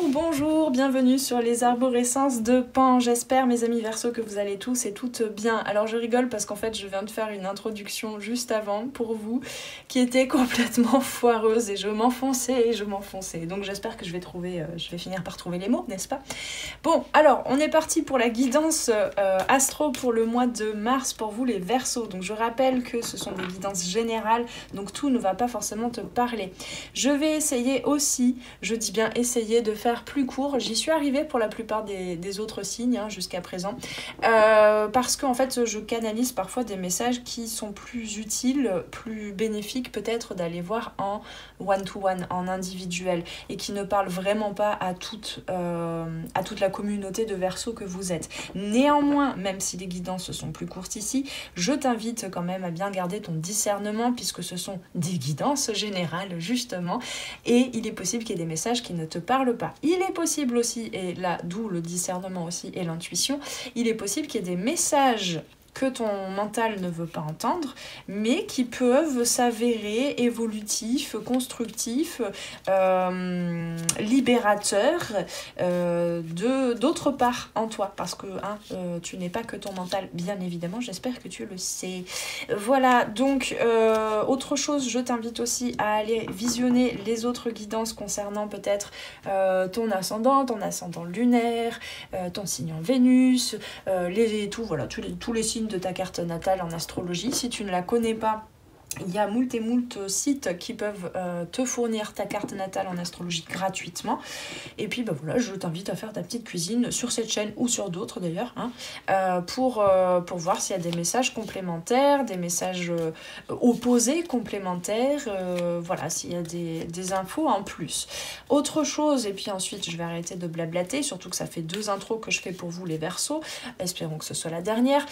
Bonjour, bienvenue sur les arborescences de Pan. J'espère mes amis Verseaux que vous allez tous et toutes bien. Alors je rigole parce qu'en fait je viens de faire une introduction juste avant pour vous qui était complètement foireuse et je m'enfonçais. Donc j'espère que je vais finir par trouver les mots, n'est-ce pas? Bon, alors on est parti pour la guidance astro pour le mois de mars pour vous les Verseaux. Donc je rappelle que ce sont des guidances générales, donc tout ne va pas forcément te parler. Je vais essayer aussi, je dis bien essayer de faire plus court. J'y suis arrivée pour la plupart des autres signes jusqu'à présent parce qu'en fait je canalise parfois des messages qui sont plus utiles, plus bénéfiques peut-être d'aller voir en one-to-one, en individuel et qui ne parlent vraiment pas à toute la communauté de Verseau que vous êtes. Néanmoins, même si les guidances sont plus courtes ici, je t'invite quand même à bien garder ton discernement puisque ce sont des guidances générales justement et il est possible qu'il y ait des messages qui ne te parlent pas. Il est possible aussi, et là d'où le discernement aussi et l'intuition, il est possible qu'il y ait des messages que ton mental ne veut pas entendre, mais qui peuvent s'avérer évolutifs, constructifs, libérateurs d'autre part en toi, parce que tu n'es pas que ton mental, bien évidemment, j'espère que tu le sais. Voilà, donc autre chose, je t'invite aussi à aller visionner les autres guidances concernant peut-être ton ascendant lunaire, ton signe en Vénus, tous les signes de ta carte natale en astrologie. Si tu ne la connais pas, il y a moult et moult sites qui peuvent te fournir ta carte natale en astrologie gratuitement. Et puis voilà, je t'invite à faire ta petite cuisine sur cette chaîne ou sur d'autres d'ailleurs, pour voir s'il y a des messages complémentaires, des messages opposés complémentaires, voilà, s'il y a des infos en plus. Autre chose, et puis ensuite je vais arrêter de blablater, surtout que ça fait 2 intros que je fais pour vous les Verseaux, espérons que ce soit la dernière.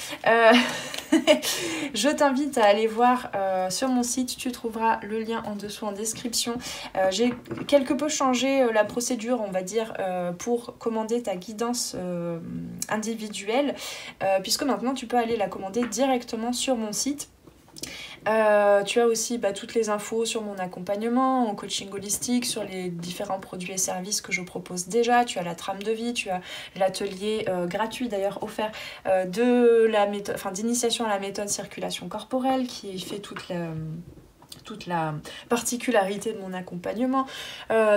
Je t'invite à aller voir sur mon site, tu trouveras le lien en dessous en description. J'ai quelque peu changé la procédure, on va dire, pour commander ta guidance individuelle, puisque maintenant tu peux aller la commander directement sur mon site. Tu as aussi toutes les infos sur mon accompagnement en coaching holistique, sur les différents produits et services que je propose déjà. Tu as la trame de vie, tu as l'atelier gratuit d'ailleurs offert d'initiation à la méthode circulation corporelle qui fait toute la particularité de mon accompagnement.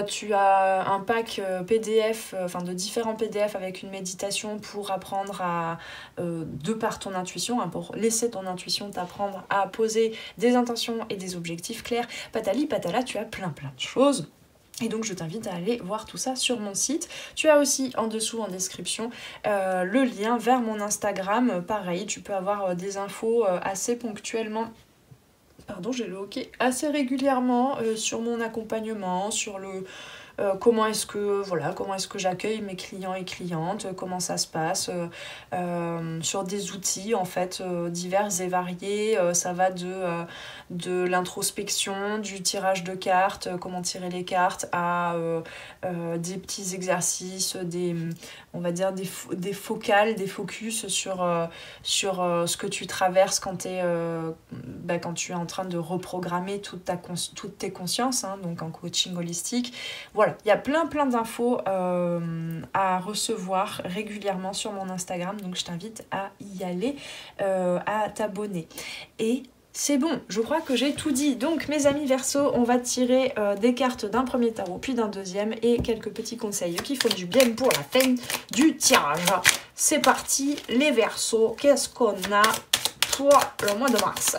Tu as un pack PDF, de différents PDF avec une méditation pour apprendre de par ton intuition, pour laisser ton intuition t'apprendre à poser des intentions et des objectifs clairs. Patali patala, tu as plein de choses. Et donc je t'invite à aller voir tout ça sur mon site. Tu as aussi en dessous en description le lien vers mon Instagram. Pareil, tu peux avoir des infos assez ponctuellement. Pardon, j'ai le hockey assez régulièrement sur mon accompagnement, sur le comment est-ce que j'accueille mes clients et clientes, comment ça se passe, sur des outils en fait divers et variés. Ça va de l'introspection, du tirage de cartes, comment tirer les cartes, à des petits exercices, on va dire des focales, des focus sur ce que tu traverses quand tu es en train de reprogrammer toutes tes consciences, donc en coaching holistique. Voilà, il y a plein d'infos à recevoir régulièrement sur mon Instagram, donc je t'invite à y aller, à t'abonner. Et c'est bon, je crois que j'ai tout dit. Donc mes amis Verseaux, on va tirer des cartes d'un premier tarot, puis d'un deuxième, et quelques petits conseils qui font du bien pour la fin du tirage. C'est parti, les Verseaux, qu'est-ce qu'on a pour le mois de mars?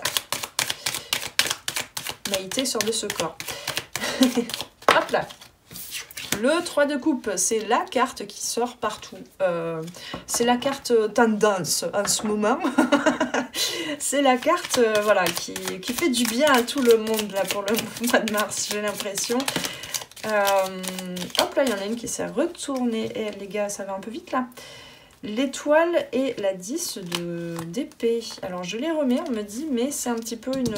Maïté sort de ce corps. Hop là. Le 3 de coupe, c'est la carte qui sort partout. C'est la carte tendance en ce moment. C'est la carte qui fait du bien à tout le monde là, pour le mois de mars, j'ai l'impression. Hop là, il y en a une qui s'est retournée. Et les gars, ça va un peu vite là. L'étoile et la 10 d'épée. Alors je les remets, on me dit, mais c'est un petit peu une...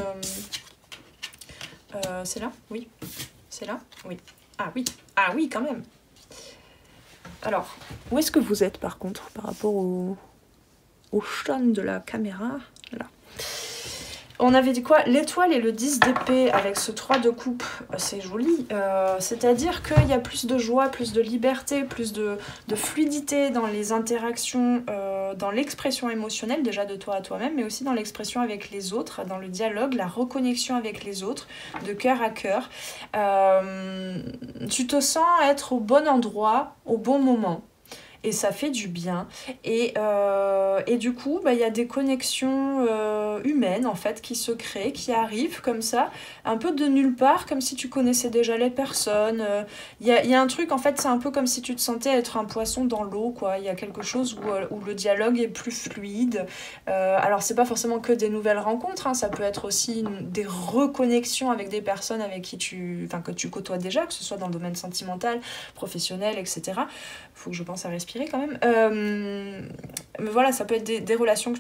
c'est là? Oui. C'est là? Oui. Ah oui, quand même. Alors, où est-ce que vous êtes par contre par rapport au champ de la caméra? Là. On avait dit quoi? L'étoile et le 10 d'épée avec ce 3 de coupe, c'est joli. C'est-à-dire qu'il y a plus de joie, plus de liberté, plus de fluidité dans les interactions, dans l'expression émotionnelle déjà de toi à toi-même, mais aussi dans l'expression avec les autres, dans le dialogue, la reconnexion avec les autres, de cœur à cœur. Tu te sens être au bon endroit, au bon moment. Et ça fait du bien. Et du coup, bah, y a des connexions humaines, en fait, qui se créent, qui arrivent comme ça, un peu de nulle part, comme si tu connaissais déjà les personnes. Y a un truc, en fait, c'est un peu comme si tu te sentais être un poisson dans l'eau, quoi. Il y a quelque chose où le dialogue est plus fluide. Alors, c'est pas forcément que des nouvelles rencontres, hein, ça peut être aussi des reconnexions avec des personnes avec qui que tu côtoies déjà, que ce soit dans le domaine sentimental, professionnel, etc. Faut que je pense à respirer quand même. Mais voilà, ça peut être des relations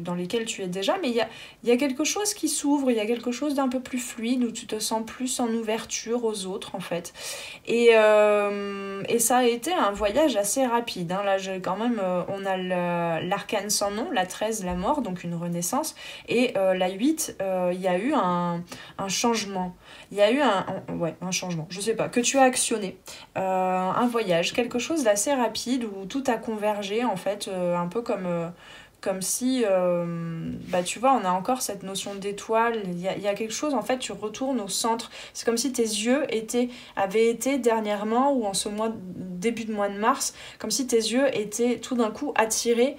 dans lesquelles tu es déjà, mais il y a quelque chose qui s'ouvre, il y a quelque chose d'un peu plus fluide, où tu te sens plus en ouverture aux autres, en fait. Et ça a été un voyage assez rapide. Hein. Là, quand même, on a l'arcane sans nom, la 13, la mort, donc une renaissance, et la 8, il y a eu un changement. Il y a eu un changement, je sais pas, que tu as actionné. Un voyage, quelque chose d'assez rapide où tout a convergé en fait, un peu comme si, bah tu vois, on a encore cette notion d'étoile, il y a quelque chose, en fait, tu retournes au centre. C'est comme si tes yeux avaient été dernièrement, ou en ce début de mois de mars, comme si tes yeux étaient tout d'un coup attirés,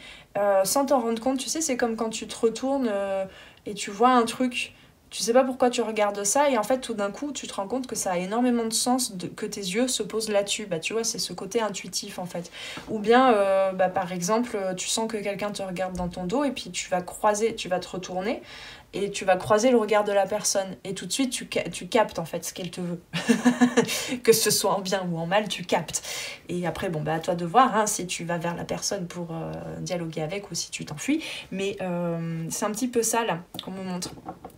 sans t'en rendre compte, tu sais, c'est comme quand tu te retournes et tu vois un truc. Tu sais pas pourquoi tu regardes ça et en fait tout d'un coup tu te rends compte que ça a énormément de sens que tes yeux se posent là-dessus. Bah tu vois, c'est ce côté intuitif en fait. Ou bien bah, par exemple tu sens que quelqu'un te regarde dans ton dos et puis tu vas te retourner et tu vas croiser le regard de la personne et tout de suite tu captes en fait ce qu'elle te veut. Que ce soit en bien ou en mal, tu captes. Et après bon bah à toi de voir hein, si tu vas vers la personne pour dialoguer avec ou si tu t'enfuis. Mais c'est un petit peu ça là qu'on me montre.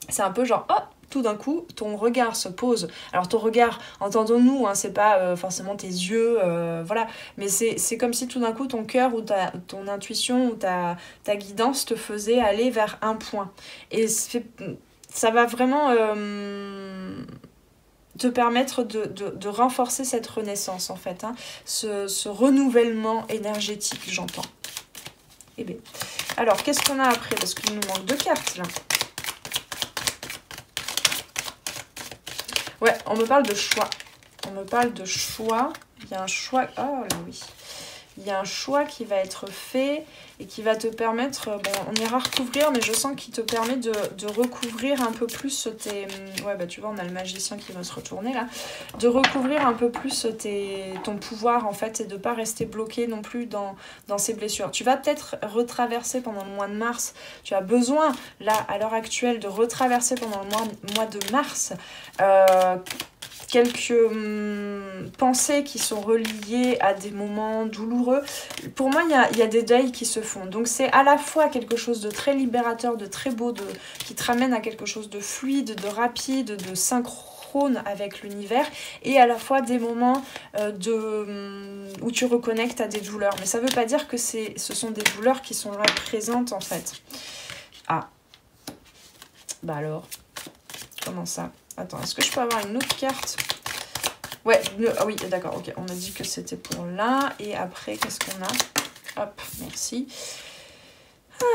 C'est un peu genre, oh, tout d'un coup, ton regard se pose. Alors ton regard, entendons-nous, hein, c'est pas forcément tes yeux, voilà. Mais c'est comme si tout d'un coup, ton cœur ou ton intuition ou ta guidance te faisait aller vers un point. Et ça va vraiment te permettre de renforcer cette renaissance, en fait. Hein, ce renouvellement énergétique, j'entends. Eh bien. Alors, qu'est-ce qu'on a après? Parce qu'il nous manque 2 cartes, là. Ouais, on me parle de choix. On me parle de choix. Il y a un choix... Oh là oui. Il y a un choix qui va être fait et qui va te permettre... Bon, on ira recouvrir, mais je sens qu'il te permet de recouvrir un peu plus tes... Ouais, bah tu vois, on a le magicien qui va se retourner là. De recouvrir un peu plus ton pouvoir, en fait, et de ne pas rester bloqué non plus dans ces blessures. Tu vas peut-être retraverser pendant le mois de mars. Tu as besoin, là, à l'heure actuelle, de retraverser pendant le mois de mars quelques pensées qui sont reliées à des moments douloureux. Pour moi, il y a des deuils qui se font. Donc c'est à la fois quelque chose de très libérateur, de très beau, qui te ramène à quelque chose de fluide, de rapide, de synchrone avec l'univers, et à la fois des moments où tu reconnectes à des douleurs. Mais ça veut pas dire que ce sont des douleurs qui sont là présentes en fait. Ah. Bah alors, comment ça ? Attends, est-ce que je peux avoir une autre carte? Ouais, ah oui, d'accord, ok. On a dit que c'était pour là. Et après, qu'est-ce qu'on a? Hop, merci.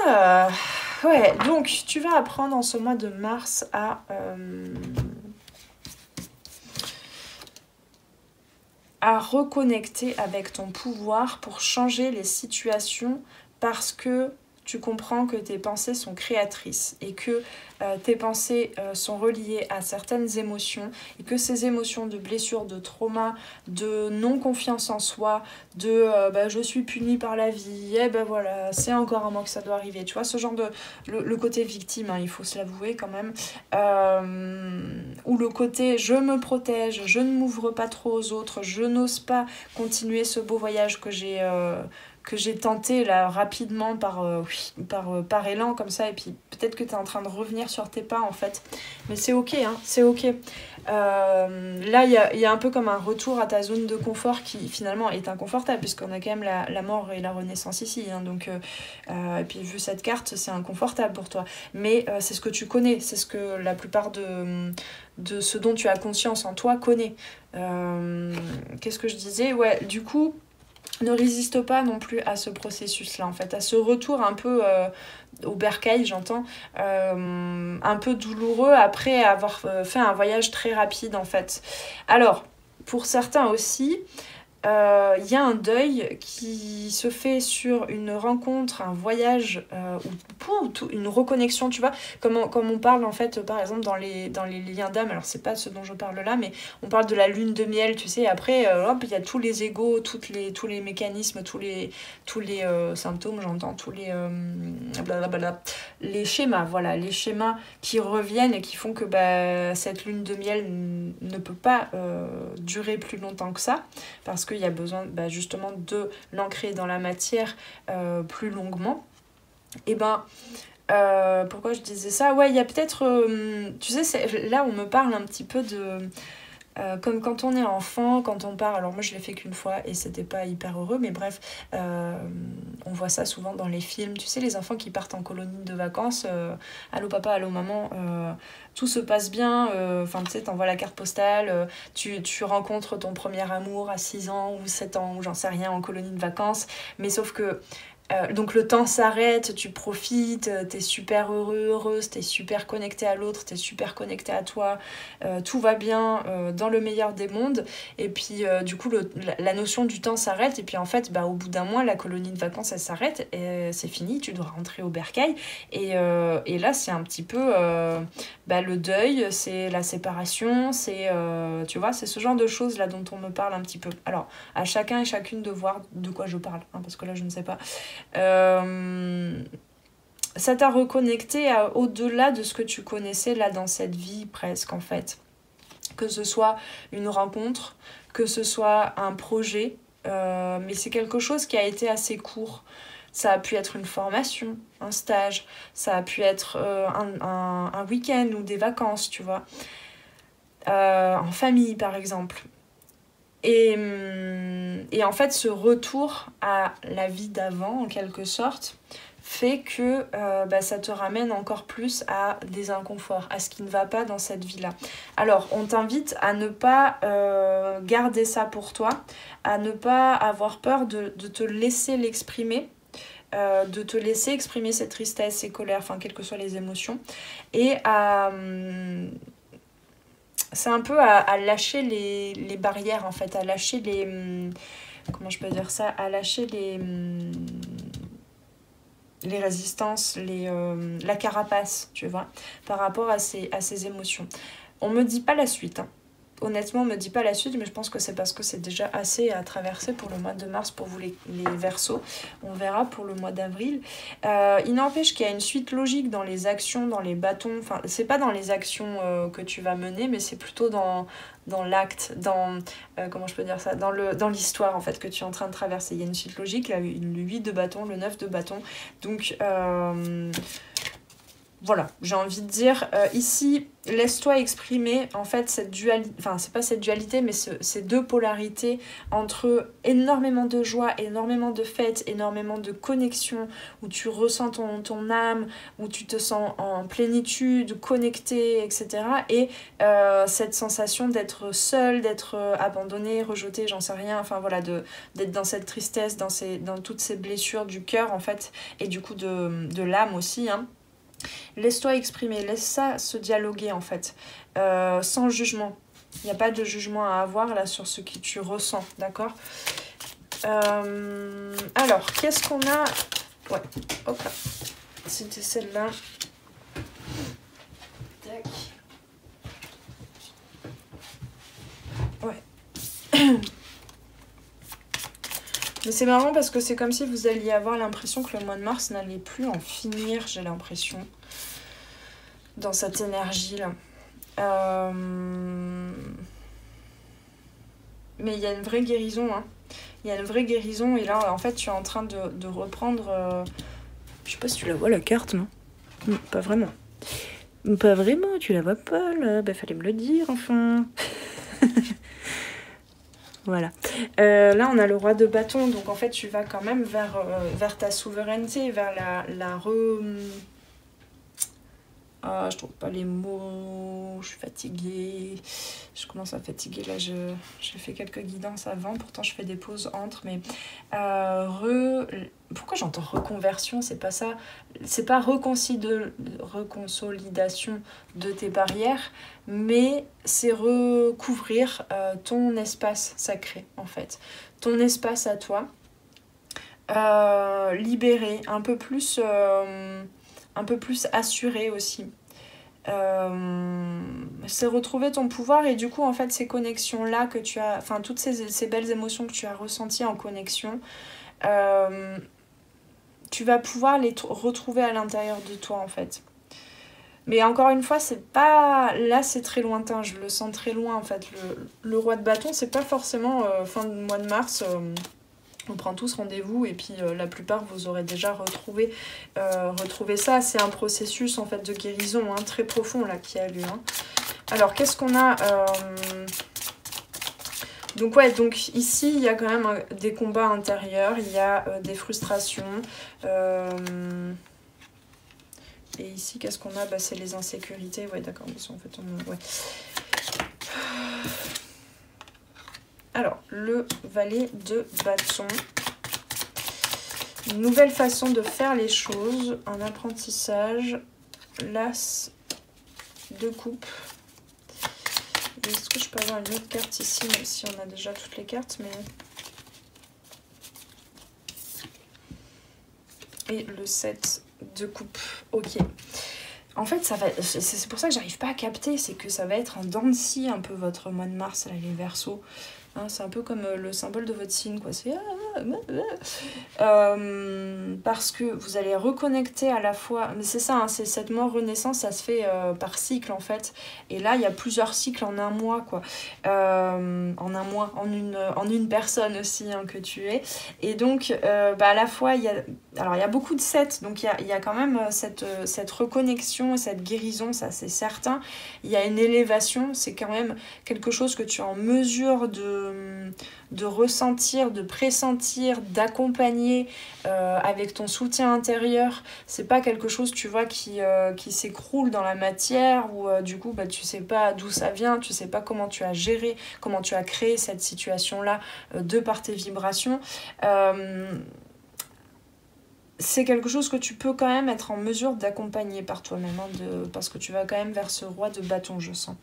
Ah, ouais, donc tu vas apprendre en ce mois de mars à reconnecter avec ton pouvoir pour changer les situations parce que tu comprends que tes pensées sont créatrices et que tes pensées sont reliées à certaines émotions et que ces émotions de blessure, de trauma, de non-confiance en soi, de je suis punie par la vie, et ben voilà, c'est encore à moi que ça doit arriver. Tu vois, ce genre de... Le côté victime, hein, il faut se l'avouer quand même. Ou le côté je me protège, je ne m'ouvre pas trop aux autres, je n'ose pas continuer ce beau voyage que j'ai que j'ai tenté là rapidement par élan comme ça, et puis peut-être que tu es en train de revenir sur tes pas en fait, mais c'est ok, hein, c'est ok. Là il y a un peu comme un retour à ta zone de confort qui finalement est inconfortable, puisqu'on a quand même la mort et la renaissance ici, hein, donc et puis vu cette carte, c'est inconfortable pour toi, mais c'est ce que tu connais, c'est ce que la plupart de ce dont tu as conscience en toi connaît. Qu'est-ce que je disais? Ouais, du coup, ne résiste pas non plus à ce processus-là, en fait, à ce retour un peu au bercail, j'entends, un peu douloureux après avoir fait un voyage très rapide, en fait. Alors, pour certains aussi, y a un deuil qui se fait sur une rencontre, un voyage, ou une reconnexion, tu vois, comme on parle en fait, par exemple, dans les liens d'âme. Alors c'est pas ce dont je parle là, mais on parle de la lune de miel, tu sais, et après, hop, il y a tous les égos, tous les mécanismes, tous les symptômes, j'entends, tous les blablabla, les schémas, voilà, les schémas qui reviennent et qui font que cette lune de miel ne peut pas durer plus longtemps que ça, parce qu'il y a besoin justement de l'ancrer dans la matière plus longuement. Et pourquoi je disais ça? Ouais, il y a peut-être... tu sais, là on me parle un petit peu de... comme quand on est enfant, quand on part, alors moi je l'ai fait qu'une fois et c'était pas hyper heureux, mais bref, on voit ça souvent dans les films, tu sais, les enfants qui partent en colonie de vacances, allô papa, allô maman, tout se passe bien, enfin tu sais, t'envoies la carte postale, tu rencontres ton premier amour à 6 ans ou 7 ans ou j'en sais rien en colonie de vacances, mais sauf que donc le temps s'arrête, tu profites, t'es super heureux, heureuse, t'es super connecté à l'autre, t'es super connecté à toi, tout va bien dans le meilleur des mondes, et puis du coup la notion du temps s'arrête, et puis en fait au bout d'un mois la colonie de vacances elle s'arrête, et c'est fini, tu dois rentrer au bercail, et là c'est un petit peu le deuil, c'est la séparation, c'est tu vois, c'est ce genre de choses là dont on me parle un petit peu. Alors à chacun et chacune de voir de quoi je parle, hein, parce que là je ne sais pas. Ça t'a reconnecté au-delà de ce que tu connaissais là dans cette vie presque en fait. Que ce soit une rencontre, que ce soit un projet, mais c'est quelque chose qui a été assez court. Ça a pu être une formation, un stage, ça a pu être un week-end ou des vacances, tu vois. En famille par exemple. Et en fait, ce retour à la vie d'avant, en quelque sorte, fait que ça te ramène encore plus à des inconforts, à ce qui ne va pas dans cette vie-là. Alors, on t'invite à ne pas garder ça pour toi, à ne pas avoir peur de te laisser l'exprimer, de te laisser exprimer cette tristesse, ces colères, enfin, quelles que soient les émotions, et c'est un peu à lâcher les barrières en fait, à lâcher comment je peux dire ça, à lâcher les résistances, la carapace, tu vois, par rapport à ces émotions. On me dit pas la suite, hein. Honnêtement, on me dit pas la suite, mais je pense que c'est parce que c'est déjà assez à traverser pour le mois de mars pour vous les Verseaux. On verra pour le mois d'avril. Il n'empêche qu'il y a une suite logique dans les actions, dans les bâtons. Enfin, c'est pas dans les actions que tu vas mener, mais c'est plutôt dans l'acte, comment je peux dire ça, dans l'histoire en fait que tu es en train de traverser. Il y a une suite logique, le 8 de bâton, le 9 de bâton. Donc voilà, j'ai envie de dire, ici, laisse-toi exprimer en fait cette dualité, enfin c'est pas cette dualité, mais ces deux polarités entre énormément de joie, énormément de fête, énormément de connexion, où tu ressens ton âme, où tu te sens en plénitude, connecté, etc. Et cette sensation d'être seule, d'être abandonnée, rejetée, j'en sais rien, enfin voilà, d'être dans cette tristesse, dans toutes ces blessures du cœur en fait, et du coup de l'âme aussi, hein. Laisse-toi exprimer, laisse ça se dialoguer en fait, sans jugement. Il n'y a pas de jugement à avoir là sur ce que tu ressens, d'accord? Alors, qu'est-ce qu'on a? Ouais, hop là. C'était celle-là. Tac. Ouais. Mais c'est marrant parce que c'est comme si vous alliez avoir l'impression que le mois de mars n'allait plus en finir, j'ai l'impression, dans cette énergie-là. Mais il y a une vraie guérison, hein. Il y a une vraie guérison. Et là, en fait, tu es en train de reprendre... Je sais pas si tu la vois, la carte, non? Pas vraiment. Pas vraiment, tu la vois pas, là. Bah, fallait me le dire, enfin. Voilà. Là, on a le roi de bâton. Donc, en fait, tu vas quand même vers ta souveraineté, vers la Ah, je trouve pas les mots, je suis fatiguée, je commence à fatiguer là, j'ai fait quelques guidances avant, pourtant je fais des pauses entre, mais pourquoi j'entends reconversion, c'est pas ça, c'est pas reconsolidation de tes barrières, mais c'est recouvrir ton espace sacré en fait, ton espace à toi, libéré, un peu plus assuré aussi. C'est retrouver ton pouvoir et du coup en fait ces connexions là que tu as, enfin toutes ces belles émotions que tu as ressenties en connexion, tu vas pouvoir les retrouver à l'intérieur de toi en fait. Mais encore une fois, c'est pas... Là, c'est très lointain, je le sens très loin en fait. Le roi de bâton, c'est pas forcément fin du mois de mars... On prend tous rendez-vous et puis la plupart vous aurez déjà retrouvé ça. C'est un processus en fait de guérison hein, très profond là qui a lieu. Hein. Alors qu'est-ce qu'on a Donc ouais, donc ici il y a quand même des combats intérieurs, il y a des frustrations. Et ici qu'est-ce qu'on a c'est les insécurités. Ouais d'accord, en fait ouais. Alors, le valet de bâton. Une nouvelle façon de faire les choses. Un apprentissage. L'as de coupe. Est-ce que je peux avoir une autre carte ici, même si on a déjà toutes les cartes, mais... Et le 7 de coupe. Ok. En fait, ça va. C'est pour ça que j'arrive pas à capter. C'est que ça va être en dents de scie un peu votre mois de mars, là, les Verseaux. Hein, c'est un peu comme le symbole de votre signe, quoi. C'est parce que vous allez reconnecter à la fois. Mais c'est ça, hein, c'est cette mort renaissance, ça se fait par cycle en fait. Et là, il y a plusieurs cycles en un mois, quoi. En un mois, en une personne aussi hein, que tu es. Et donc, à la fois, il y a beaucoup de 7, donc il y a quand même cette reconnexion et cette guérison, ça c'est certain. Il y a une élévation, c'est quand même quelque chose que tu es en mesure de ressentir, de pressentir, d'accompagner avec ton soutien intérieur. C'est pas quelque chose, tu vois, qui s'écroule dans la matière ou du coup, tu sais pas d'où ça vient, tu sais pas comment tu as géré, comment tu as créé cette situation-là de par tes vibrations. C'est quelque chose que tu peux quand même être en mesure d'accompagner par toi-même, hein, parce que tu vas quand même vers ce roi de bâton, je sens.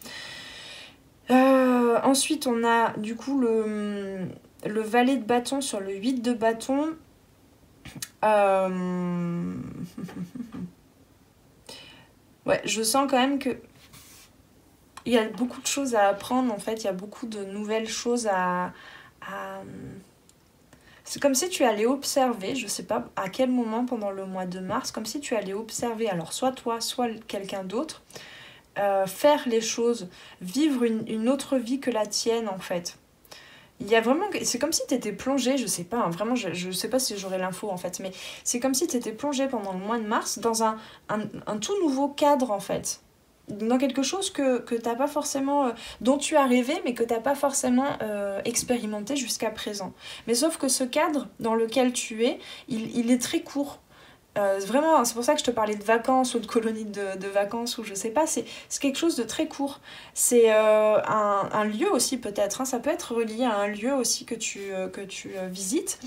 Ensuite, on a du coup le valet de bâton sur le 8 de bâton. Ouais, je sens quand même que il y a beaucoup de choses à apprendre, en fait. Il y a beaucoup de nouvelles choses à... C'est comme si tu allais observer, je sais pas à quel moment pendant le mois de mars, comme si tu allais observer, alors soit toi, soit quelqu'un d'autre, faire les choses, vivre une autre vie que la tienne en fait. Il y a vraiment, c'est comme si tu étais plongé, je sais pas, hein, vraiment, je sais pas si j'aurai l'info en fait, mais c'est comme si tu étais plongé pendant le mois de mars dans un tout nouveau cadre en fait. Dans quelque chose que t'as pas forcément, dont tu as rêvé, mais que t'as pas forcément expérimenté jusqu'à présent. Mais sauf que ce cadre dans lequel tu es, il est très court. Vraiment, c'est pour ça que je te parlais de vacances ou de colonies de vacances ou je sais pas, c'est quelque chose de très court. C'est un lieu aussi peut-être, hein, ça peut être relié à un lieu aussi que tu visites.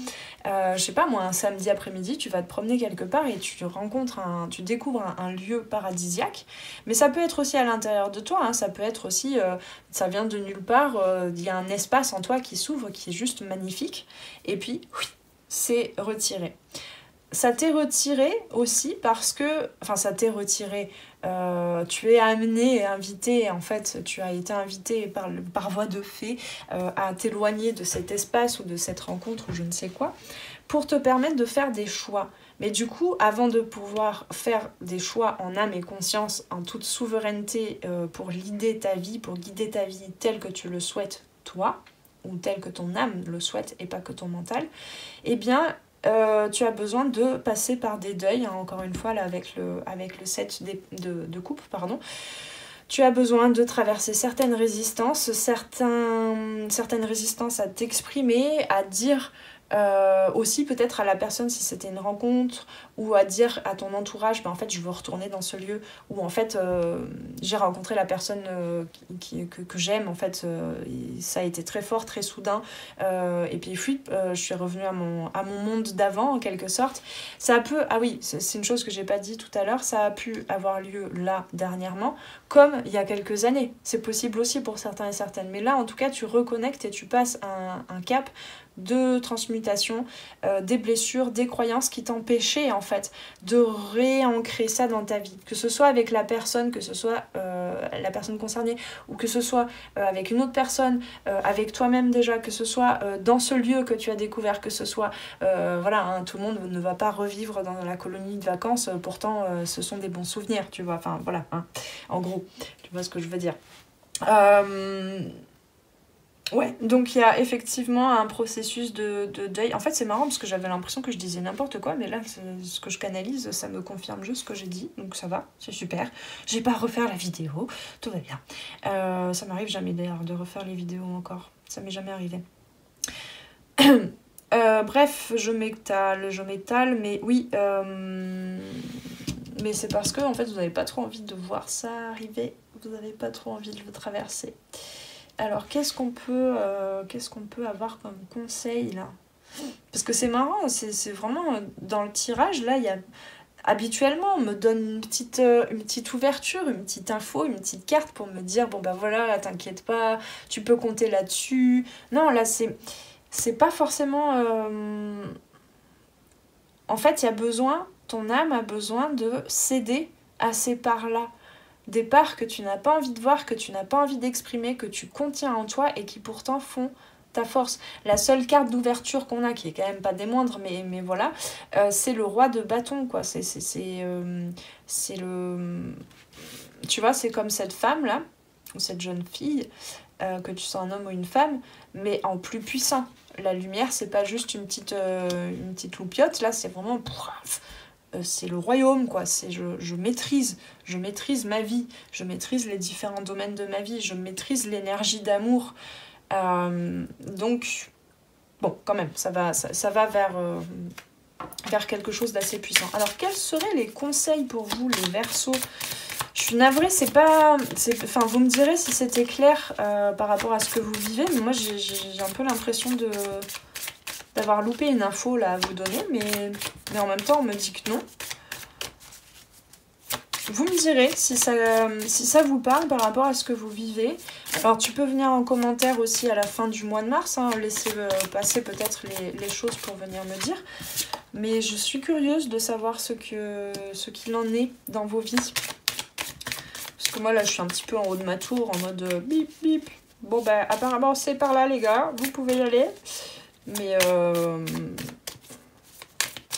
Je sais pas moi, un samedi après-midi, tu vas te promener quelque part et tu découvres un lieu paradisiaque. Mais ça peut être aussi à l'intérieur de toi, hein, ça peut être aussi, ça vient de nulle part, il y a un espace en toi qui s'ouvre, qui est juste magnifique. Et puis, oui, c'est retiré. Ça t'est retiré aussi parce que... Enfin, ça t'est retiré. Tu es amené et invité, en fait, tu as été invité par voie de fait à t'éloigner de cet espace ou de cette rencontre ou je ne sais quoi, pour te permettre de faire des choix. Mais du coup, avant de pouvoir faire des choix en âme et conscience, en toute souveraineté pour guider ta vie telle que tu le souhaites, toi, ou tel que ton âme le souhaite et pas que ton mental, eh bien tu as besoin de passer par des deuils, hein, encore une fois là avec le set de coupe, pardon. Tu as besoin de traverser certaines résistances, certaines résistances à t'exprimer, à dire aussi peut-être à la personne si c'était une rencontre, ou à dire à ton entourage, en fait je veux retourner dans ce lieu, ou en fait j'ai rencontré la personne que j'aime, en fait ça a été très fort, très soudain, et puis je suis revenue à mon monde d'avant en quelque sorte. Ça peut, ah oui, c'est une chose que j'ai pas dit tout à l'heure, ça a pu avoir lieu là dernièrement, comme il y a quelques années. C'est possible aussi pour certains et certaines, mais là en tout cas tu reconnectes et tu passes un cap de transmutation, des blessures, des croyances qui t'empêchaient en fait de réancrer ça dans ta vie, que ce soit avec la personne, que ce soit la personne concernée, ou que ce soit avec une autre personne, avec toi-même déjà, que ce soit dans ce lieu que tu as découvert, que ce soit voilà, hein, tout le monde ne va pas revivre dans la colonie de vacances, pourtant ce sont des bons souvenirs, tu vois, enfin voilà, hein, en gros, tu vois ce que je veux dire. Ouais, donc il y a effectivement un processus de deuil. En fait, c'est marrant parce que j'avais l'impression que je disais n'importe quoi, mais là, ce que je canalise, ça me confirme juste ce que j'ai dit, donc ça va, c'est super. J'ai pas à refaire la vidéo, tout va bien. Ça m'arrive jamais d'ailleurs de refaire les vidéos encore, ça m'est jamais arrivé. Bref, je m'étale, mais oui, mais c'est parce que en fait, vous n'avez pas trop envie de voir ça arriver, vous n'avez pas trop envie de le traverser. Alors, qu'est-ce qu'on peut avoir comme conseil, là? Parce que c'est marrant, c'est vraiment... Dans le tirage, là, il y a... Habituellement, on me donne une petite ouverture, une petite info, une petite carte pour me dire, bon, bah voilà, t'inquiète pas, tu peux compter là-dessus. Non, là, c'est pas forcément... En fait, il y a besoin... Ton âme a besoin de céder à ces parts-là. Des parts que tu n'as pas envie de voir, que tu n'as pas envie d'exprimer, que tu contiens en toi et qui pourtant font ta force. La seule carte d'ouverture qu'on a, qui est quand même pas des moindres, mais voilà, c'est le roi de bâton, quoi. C'est le... Tu vois, c'est comme cette femme-là, ou cette jeune fille, que tu sois un homme ou une femme, mais en plus puissant. La lumière, c'est pas juste une petite loupiote, là, c'est vraiment... c'est le royaume, quoi. C'est je maîtrise ma vie, je maîtrise les différents domaines de ma vie, je maîtrise l'énergie d'amour. Donc, bon, quand même, ça va vers quelque chose d'assez puissant. Alors, quels seraient les conseils pour vous, les Verseaux? Je suis navrée, enfin, vous me direz si c'était clair par rapport à ce que vous vivez, mais moi, j'ai un peu l'impression d'avoir loupé une info là à vous donner, mais en même temps on me dit que non. Vous me direz si ça vous parle par rapport à ce que vous vivez. Alors tu peux venir en commentaire aussi à la fin du mois de mars, hein, laisser passer peut-être les choses pour venir me dire. Mais je suis curieuse de savoir ce qu'il en est dans vos vies. Parce que moi là je suis un petit peu en haut de ma tour en mode bip bip. Bon bah apparemment c'est par là les gars, vous pouvez y aller. Mais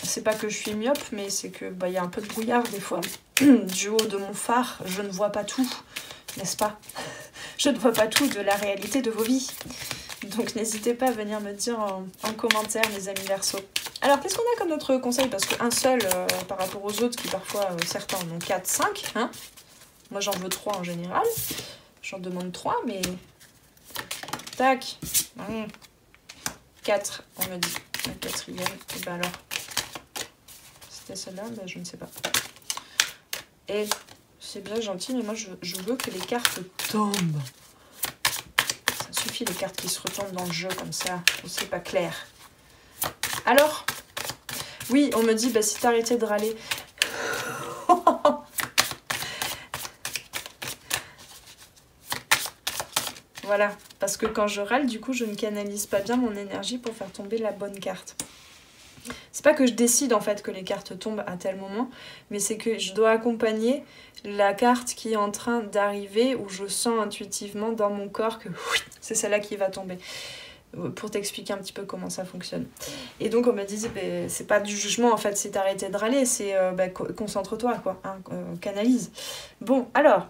c'est pas que je suis myope, mais c'est que y a un peu de brouillard des fois. Du haut de mon phare, je ne vois pas tout, n'est-ce pas? Je ne vois pas tout de la réalité de vos vies. Donc n'hésitez pas à venir me dire en commentaire, mes amis Verseaux. Alors qu'est-ce qu'on a comme autre conseil? Parce qu'un seul par rapport aux autres qui parfois, certains en ont 4, 5. Hein, moi j'en veux 3 en général. J'en demande 3, mais... Tac. 4, on me dit. La quatrième. Et ben alors. C'était celle-là? Ben, je ne sais pas. Et c'est bien gentil, mais moi je veux que les cartes tombent. Ça suffit les cartes qui se retombent dans le jeu comme ça. C'est pas clair. Alors, oui, on me dit, bah, si t'arrêtais de râler. Voilà, parce que quand je râle, du coup, je ne canalise pas bien mon énergie pour faire tomber la bonne carte. C'est pas que je décide en fait que les cartes tombent à tel moment, mais c'est que je dois accompagner la carte qui est en train d'arriver, où je sens intuitivement dans mon corps que c'est celle-là qui va tomber. Pour t'expliquer un petit peu comment ça fonctionne. Et donc on me disait, bah, c'est pas du jugement en fait, c'est t'arrêter de râler, c'est concentre-toi quoi, hein, canalise. Bon, alors,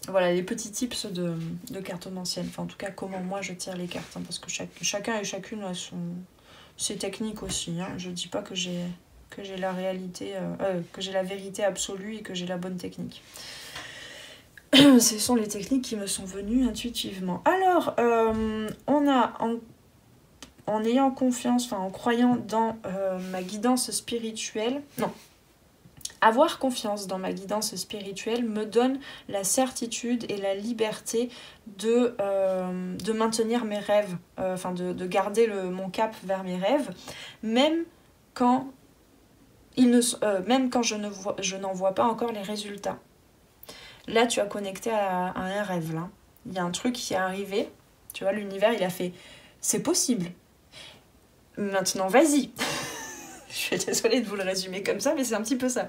Voilà les petits tips de cartomancienne. Enfin, en tout cas, comment moi je tire les cartes. Hein, parce que chacun et chacune a ses techniques aussi. Hein. Je dis pas que j'ai la réalité, que j'ai la vérité absolue et que j'ai la bonne technique. Ce sont les techniques qui me sont venues intuitivement. Alors, on a, en ayant confiance, enfin en croyant dans ma guidance spirituelle, non, avoir confiance dans ma guidance spirituelle me donne la certitude et la liberté de maintenir mes rêves, de garder mon cap vers mes rêves, même quand, même quand je n'en vois pas encore les résultats. Là, tu as connecté à un rêve, là. Il y a un truc qui est arrivé, tu vois, l'univers, il a fait « c'est possible, maintenant vas-y ». Je suis désolée de vous le résumer comme ça, mais c'est un petit peu ça.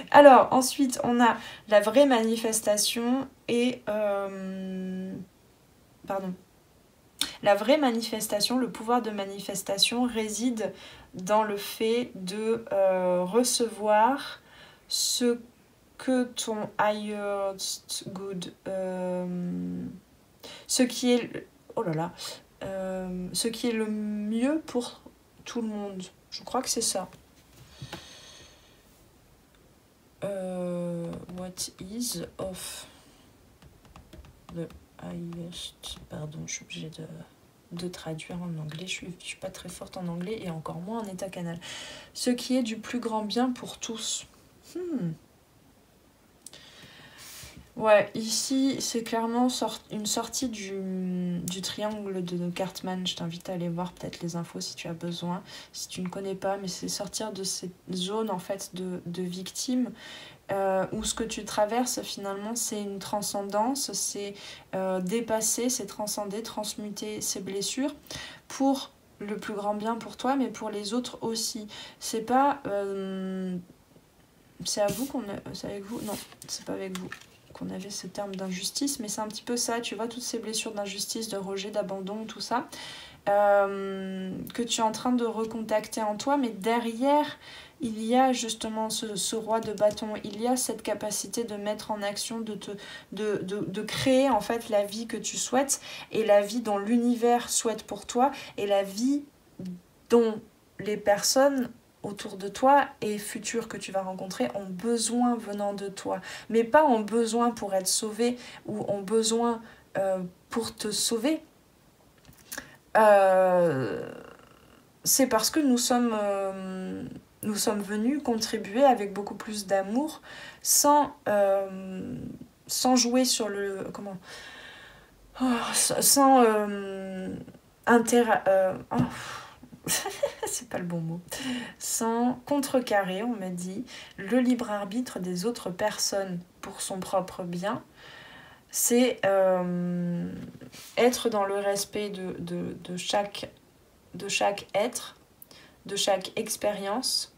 Alors, ensuite, on a la vraie manifestation et... La vraie manifestation, le pouvoir de manifestation réside dans le fait de recevoir ce que ton highest good... ce qui est... Oh là là. Ce qui est le mieux pour tout le monde. Je crois que c'est ça. What is of the highest... Pardon, je suis obligée de traduire en anglais. Je suis pas très forte en anglais et encore moins en état canal. Ce qui est du plus grand bien pour tous. Ouais, ici, c'est clairement une sortie du triangle de Cartman. Je t'invite à aller voir peut-être les infos si tu as besoin, si tu ne connais pas, mais c'est sortir de cette zone en fait de victime où ce que tu traverses finalement c'est une transcendance, c'est dépasser, c'est transcender, transmuter ces blessures pour le plus grand bien pour toi, mais pour les autres aussi. C'est pas... c'est à vous c'est avec vous? Non, c'est pas avec vous qu'on avait ce terme d'injustice, mais c'est un petit peu ça, tu vois, toutes ces blessures d'injustice, de rejet, d'abandon, tout ça, que tu es en train de recontacter en toi, mais derrière, il y a justement ce roi de bâton, il y a cette capacité de mettre en action, de créer en fait la vie que tu souhaites, et la vie dont l'univers souhaite pour toi, et la vie dont les personnes autour de toi et futurs que tu vas rencontrer ont besoin venant de toi. Mais pas ont besoin pour être sauvés ou ont besoin pour te sauver. C'est parce que nous sommes venus contribuer avec beaucoup plus d'amour sans jouer sur le... Comment sans c'est pas le bon mot. Sans contrecarrer, on me dit, le libre arbitre des autres personnes pour son propre bien. C'est être dans le respect de chaque être, de chaque expérience.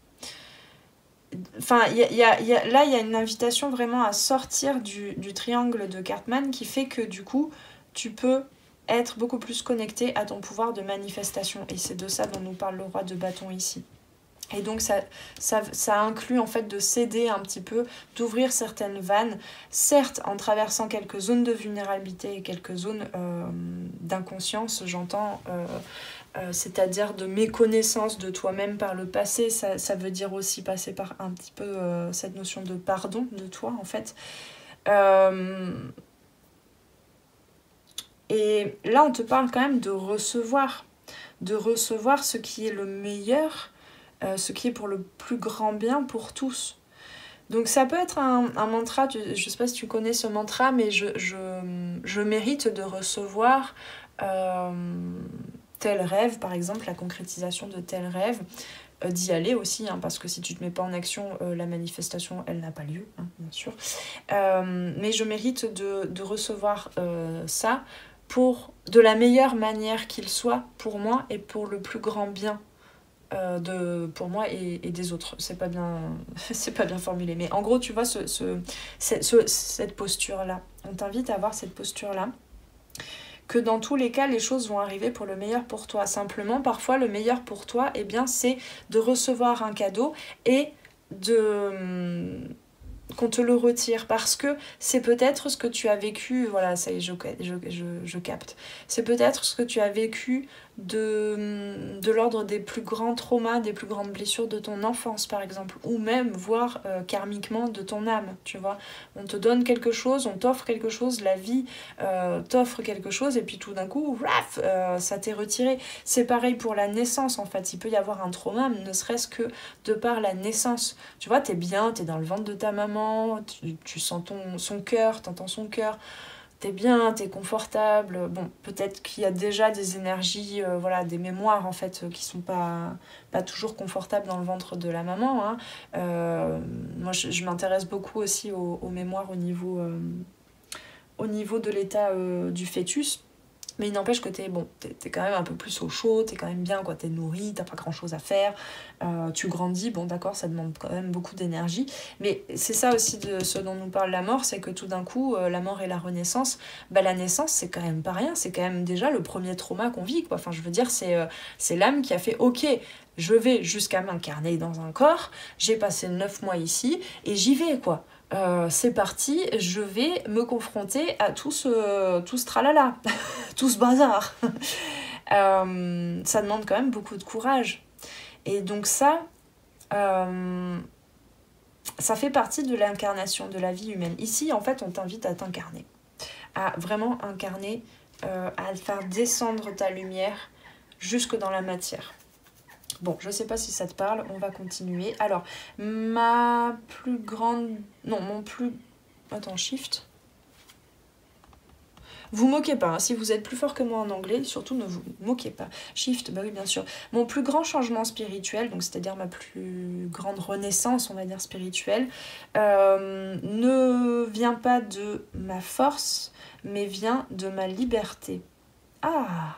Enfin, là, il y a une invitation vraiment à sortir du triangle de Cartman qui fait que du coup, tu peux être beaucoup plus connecté à ton pouvoir de manifestation. Et c'est de ça dont nous parle le roi de bâton ici. Et donc ça inclut en fait de céder un petit peu, d'ouvrir certaines vannes, certes en traversant quelques zones de vulnérabilité et quelques zones d'inconscience, j'entends, c'est-à-dire de méconnaissance de toi-même par le passé. Ça veut dire aussi passer par un petit peu cette notion de pardon de toi en fait. Et là, on te parle quand même de recevoir ce qui est le meilleur, ce qui est pour le plus grand bien pour tous. Donc ça peut être un mantra, je ne sais pas si tu connais ce mantra, mais je mérite de recevoir tel rêve, par exemple, la concrétisation de tel rêve, d'y aller aussi, hein, parce que si tu ne te mets pas en action, la manifestation, elle n'a pas lieu, hein, bien sûr. Mais je mérite de recevoir ça, de la meilleure manière qu'il soit pour moi et pour le plus grand bien pour moi et des autres. C'est pas bien formulé, mais en gros tu vois cette posture là, on t'invite à avoir cette posture là, que dans tous les cas les choses vont arriver pour le meilleur pour toi. Simplement parfois le meilleur pour toi, eh bien, c'est de recevoir un cadeau et de qu'on te le retire, parce que c'est peut-être ce que tu as vécu, voilà, ça y est, je capte, c'est peut-être ce que tu as vécu de l'ordre des plus grands traumas, des plus grandes blessures de ton enfance par exemple, ou même voire karmiquement de ton âme, tu vois. On te donne quelque chose, on t'offre quelque chose, la vie t'offre quelque chose et puis tout d'un coup, raf, ça t'est retiré. C'est pareil pour la naissance en fait, il peut y avoir un trauma, ne serait-ce que de par la naissance. Tu vois, t'es bien, t'es dans le ventre de ta maman, tu sens son cœur, t'entends son cœur, t'es bien, t'es confortable. Bon, peut-être qu'il y a déjà des énergies, voilà, des mémoires en fait, qui sont pas toujours confortables dans le ventre de la maman. Hein. Moi, je m'intéresse beaucoup aussi aux mémoires au niveau de l'état du fœtus. Mais il n'empêche que t'es quand même un peu plus au chaud, t'es quand même bien, quoi. T'es nourri, t'as pas grand chose à faire, tu grandis, bon d'accord, ça demande quand même beaucoup d'énergie. Mais c'est ça aussi de ce dont nous parle la mort, c'est que tout d'un coup, la mort et la renaissance, bah la naissance c'est quand même pas rien, c'est quand même déjà le premier trauma qu'on vit, quoi. Enfin je veux dire, c'est l'âme qui a fait ok, je vais jusqu'à m'incarner dans un corps, j'ai passé 9 mois ici, et j'y vais, quoi. C'est parti, je vais me confronter à tout ce tralala, tout ce bazar. Ça demande quand même beaucoup de courage. Et donc ça fait partie de l'incarnation de la vie humaine. Ici, en fait, on t'invite à t'incarner, à vraiment incarner, à faire descendre ta lumière jusque dans la matière. Bon, je sais pas si ça te parle, on va continuer. Alors, ma plus grande... Non, mon plus... Attends, shift. Vous moquez pas, hein. Si vous êtes plus fort que moi en anglais, surtout ne vous moquez pas. Shift, bah oui, bien sûr. Mon plus grand changement spirituel, donc c'est-à-dire ma plus grande renaissance, on va dire spirituelle, ne vient pas de ma force, mais vient de ma liberté. Ah,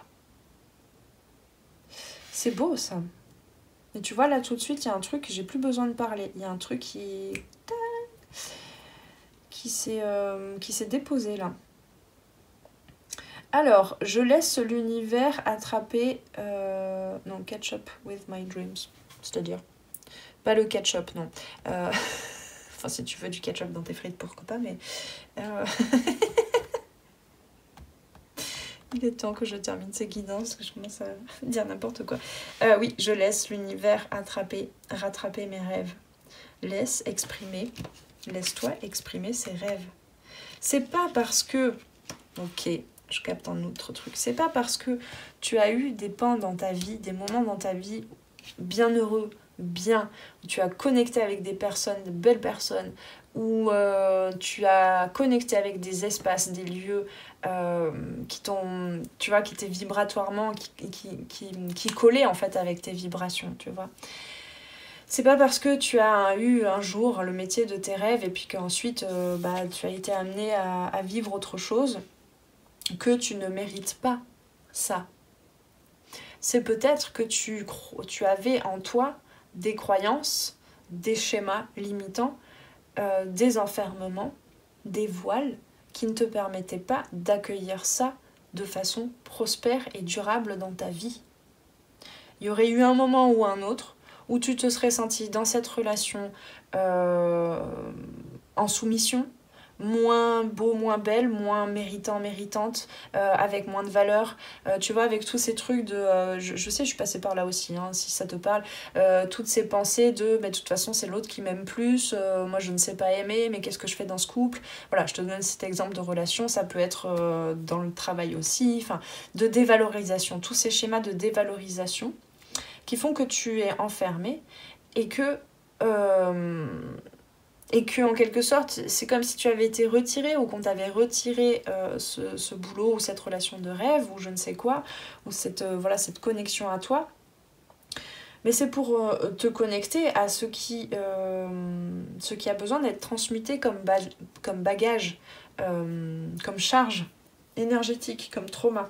c'est beau ça. Et tu vois, là, tout de suite, il y a un truc, j'ai plus besoin de parler. Il y a un truc qui s'est déposé, là. Alors, je laisse l'univers attraper... Non, catch up with my dreams. C'est-à-dire... Pas le ketchup, non. Enfin, si tu veux du ketchup dans tes frites, pourquoi pas, mais... Il est temps que je termine ces guidances, que je commence à dire n'importe quoi. Oui, je laisse l'univers rattraper mes rêves. Laisse-toi exprimer ses rêves. C'est pas parce que... Ok, je capte un autre truc. C'est pas parce que tu as eu des pans dans ta vie, des moments dans ta vie bien heureux, bien, où tu as connecté avec des personnes, de belles personnes, où tu as connecté avec des espaces, des lieux qui t'ont, tu vois, qui étaient vibratoirement, qui collaient en fait avec tes vibrations, tu vois. C'est pas parce que tu as eu un jour le métier de tes rêves et puis qu'ensuite tu as été amené à vivre autre chose que tu ne mérites pas ça. C'est peut-être que tu avais en toi des croyances, des schémas limitants, des enfermements, des voiles qui ne te permettaient pas d'accueillir ça de façon prospère et durable dans ta vie. Il y aurait eu un moment ou un autre où tu te serais senti dans cette relation en soumission, moins beau, moins belle, moins méritant, méritante, avec moins de valeur, tu vois, avec tous ces trucs de... je sais, je suis passée par là aussi, hein, si ça te parle, toutes ces pensées de, mais de toute façon, c'est l'autre qui m'aime plus, moi je ne sais pas aimer, mais qu'est-ce que je fais dans ce couple? Voilà, je te donne cet exemple de relation, ça peut être dans le travail aussi, enfin, de dévalorisation, tous ces schémas de dévalorisation qui font que tu es enfermé et que en quelque sorte, c'est comme si tu avais été retiré ou qu'on t'avait retiré ce boulot ou cette relation de rêve ou je ne sais quoi, ou cette connexion à toi. Mais c'est pour te connecter à ce qui a besoin d'être transmuté comme bagage, comme charge énergétique, comme trauma.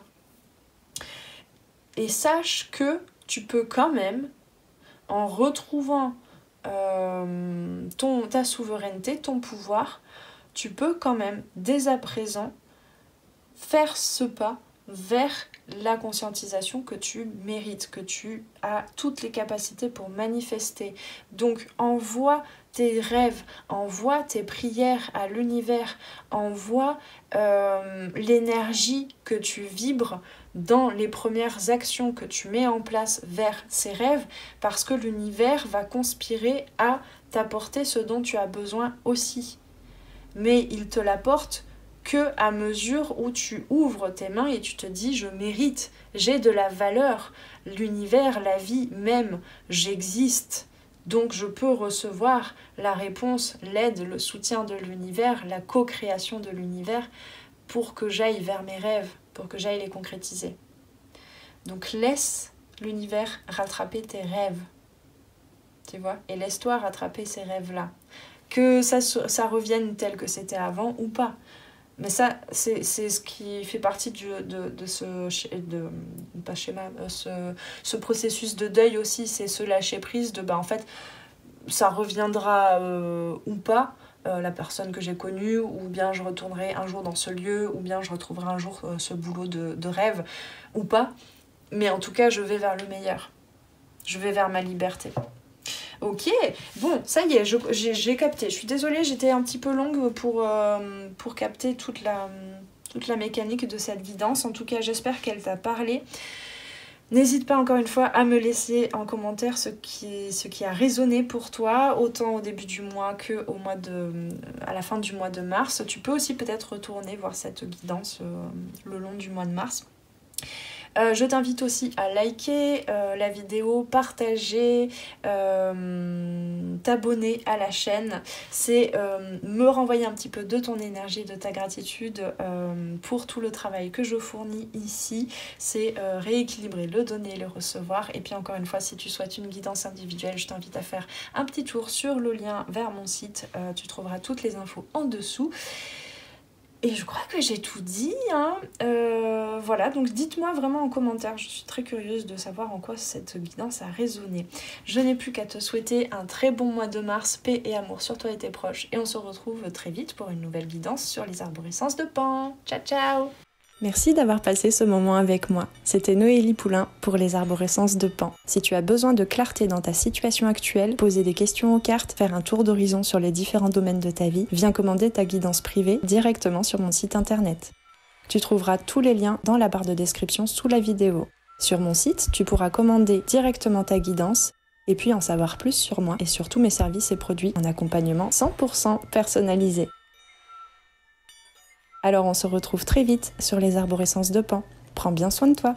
Et sache que tu peux quand même, en retrouvant ta souveraineté, ton pouvoir, tu peux quand même, dès à présent, faire ce pas vers la conscientisation que tu mérites, que tu as toutes les capacités pour manifester. Donc envoie tes rêves, envoie tes prières à l'univers, envoie l'énergie que tu vibres dans les premières actions que tu mets en place vers ces rêves, parce que l'univers va conspirer à t'apporter ce dont tu as besoin aussi. Mais il te l'apporte que à mesure où tu ouvres tes mains et tu te dis je mérite, j'ai de la valeur, l'univers, la vie m'aime, j'existe, donc je peux recevoir la réponse, l'aide, le soutien de l'univers, la co-création de l'univers pour que j'aille vers mes rêves, pour que j'aille les concrétiser. Donc laisse l'univers rattraper tes rêves, tu vois, et laisse-toi rattraper ces rêves-là. Que ça revienne tel que c'était avant ou pas. Mais ça, c'est ce qui fait partie de ce processus de deuil aussi, c'est ce lâcher prise de, en fait, ça reviendra ou pas, la personne que j'ai connue, ou bien je retournerai un jour dans ce lieu, ou bien je retrouverai un jour ce boulot de rêve, ou pas. Mais en tout cas, je vais vers le meilleur. Je vais vers ma liberté. Ok, bon, ça y est, j'ai capté. Je suis désolée, j'étais un petit peu longue pour capter toute la mécanique de cette guidance. En tout cas, j'espère qu'elle t'a parlé. N'hésite pas encore une fois à me laisser en commentaire ce qui a résonné pour toi, autant au début du mois que à la fin du mois de mars. Tu peux aussi peut-être retourner voir cette guidance le long du mois de mars. Je t'invite aussi à liker la vidéo, partager, t'abonner à la chaîne. C'est me renvoyer un petit peu de ton énergie, de ta gratitude pour tout le travail que je fournis ici. C'est rééquilibrer le donner et le recevoir. Et puis encore une fois, si tu souhaites une guidance individuelle, je t'invite à faire un petit tour sur le lien vers mon site. Tu trouveras toutes les infos en dessous. Et je crois que j'ai tout dit, hein. Voilà, donc dites-moi vraiment en commentaire, je suis très curieuse de savoir en quoi cette guidance a résonné. Je n'ai plus qu'à te souhaiter un très bon mois de mars, paix et amour sur toi et tes proches, et on se retrouve très vite pour une nouvelle guidance sur les arborescences de Pan. Ciao ciao! Merci d'avoir passé ce moment avec moi. C'était Noélie Poulain pour les arborescences de Pan. Si tu as besoin de clarté dans ta situation actuelle, poser des questions aux cartes, faire un tour d'horizon sur les différents domaines de ta vie, viens commander ta guidance privée directement sur mon site internet. Tu trouveras tous les liens dans la barre de description sous la vidéo. Sur mon site, tu pourras commander directement ta guidance et puis en savoir plus sur moi et sur tous mes services et produits en accompagnement 100% personnalisé. Alors on se retrouve très vite sur les arborescences de Pan. Prends bien soin de toi.